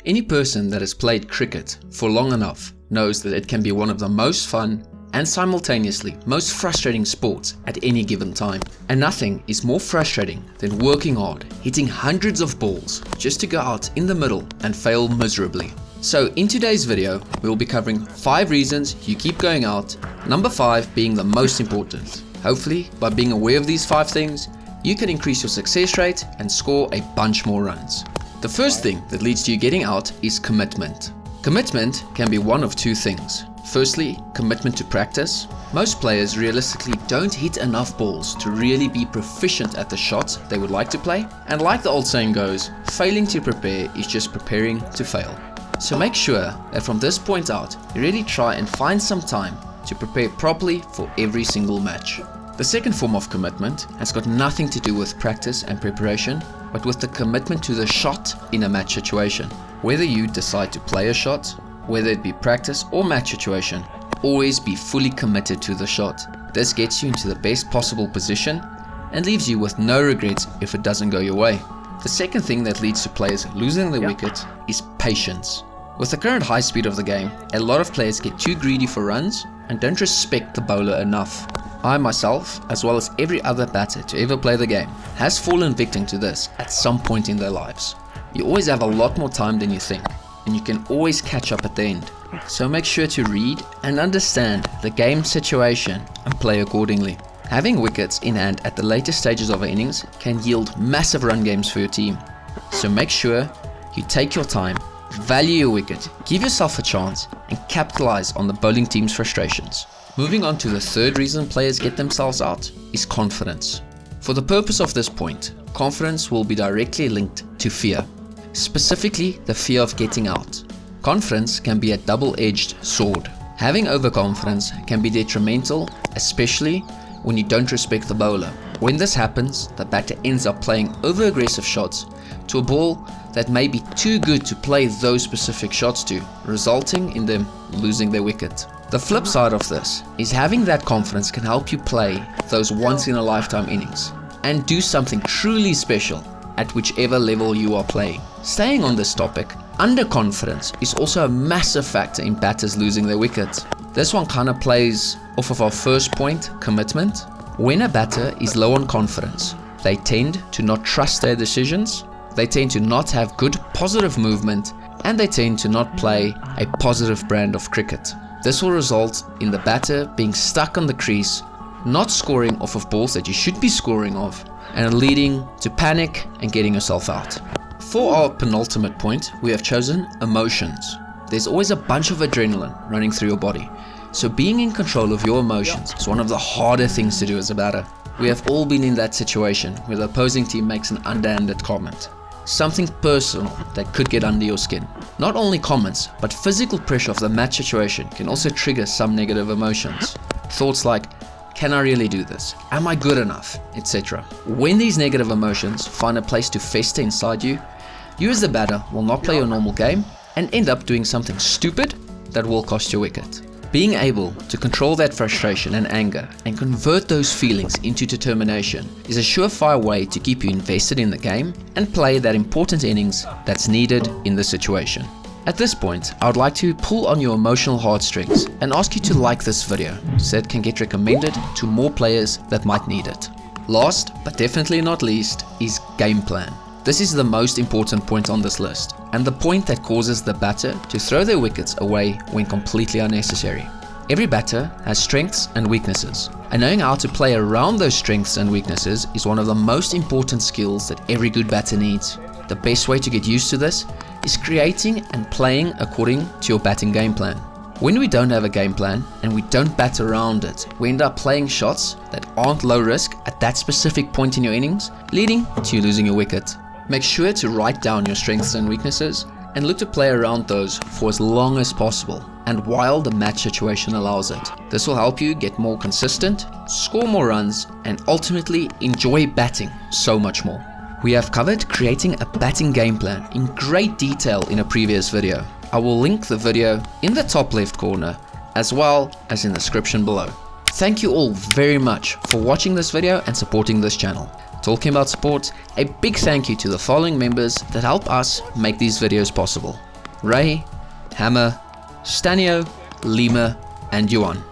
Any person that has played cricket for long enough knows that it can be one of the most fun and simultaneously most frustrating sports at any given time. And nothing is more frustrating than working hard, hitting hundreds of balls just to go out in the middle and fail miserably. So in today's video, we will be covering 5 reasons you keep going out, number 5 being the most important. Hopefully, by being aware of these 5 things, you can increase your success rate and score a bunch more runs. The first thing that leads to you getting out is commitment. Commitment can be one of 2 things. Firstly, commitment to practice. Most players realistically don't hit enough balls to really be proficient at the shots they would like to play. And like the old saying goes, failing to prepare is just preparing to fail. So make sure that from this point out, you really try and find some time to prepare properly for every single match. The second form of commitment has got nothing to do with practice and preparation, but with the commitment to the shot in a match situation. Whether you decide to play a shot, whether it be practice or match situation, always be fully committed to the shot. This gets you into the best possible position and leaves you with no regrets if it doesn't go your way. The second thing that leads to players losing their wicket is patience. With the current high speed of the game, a lot of players get too greedy for runs and don't respect the bowler enough. I myself, as well as every other batter to ever play the game, has fallen victim to this at some point in their lives. You always have a lot more time than you think, and you can always catch up at the end. So make sure to read and understand the game situation and play accordingly. Having wickets in hand at the later stages of an innings can yield massive run games for your team. So make sure you take your time, value your wicket, give yourself a chance, and capitalize on the bowling team's frustrations. Moving on to the third reason players get themselves out is confidence. For the purpose of this point, confidence will be directly linked to fear, specifically the fear of getting out. Confidence can be a double-edged sword. Having overconfidence can be detrimental, especially when you don't respect the bowler. When this happens, the batter ends up playing over-aggressive shots to a ball that may be too good to play those specific shots to, resulting in them losing their wicket. The flip side of this is having that confidence can help you play those once-in-a-lifetime innings and do something truly special at whichever level you are playing. Staying on this topic, underconfidence is also a massive factor in batters losing their wickets. This one kind of plays off of our first point, commitment. When a batter is low on confidence, they tend to not trust their decisions, they tend to not have good positive movement, and they tend to not play a positive brand of cricket. This will result in the batter being stuck on the crease, not scoring off of balls that you should be scoring off, and leading to panic and getting yourself out. For our penultimate point, we have chosen emotions. There's always a bunch of adrenaline running through your body, so being in control of your emotions is one of the harder things to do as a batter. We have all been in that situation where the opposing team makes an underhanded comment, something personal that could get under your skin. Not only comments, but physical pressure of the match situation can also trigger some negative emotions. Thoughts like, can I really do this? Am I good enough? Etc. When these negative emotions find a place to fester inside you, you as the batter will not play your normal game and end up doing something stupid that will cost your wicket. Being able to control that frustration and anger and convert those feelings into determination is a surefire way to keep you invested in the game and play that important innings that's needed in the situation. At this point, I would like to pull on your emotional heartstrings and ask you to like this video so it can get recommended to more players that might need it. Last, but definitely not least, is game plan. This is the most important point on this list, and the point that causes the batter to throw their wickets away when completely unnecessary. Every batter has strengths and weaknesses, and knowing how to play around those strengths and weaknesses is one of the most important skills that every good batter needs. The best way to get used to this is creating and playing according to your batting game plan. When we don't have a game plan and we don't bat around it, we end up playing shots that aren't low risk at that specific point in your innings, leading to you losing your wicket. Make sure to write down your strengths and weaknesses and look to play around those for as long as possible and while the match situation allows it. This will help you get more consistent, score more runs, and ultimately enjoy batting so much more. We have covered creating a batting game plan in great detail in a previous video. I will link the video in the top left corner as well as in the description below. Thank you all very much for watching this video and supporting this channel. Talking about sport, a big thank you to the following members that help us make these videos possible: Ray, Hammer, Stanio, Lima, and Yuan.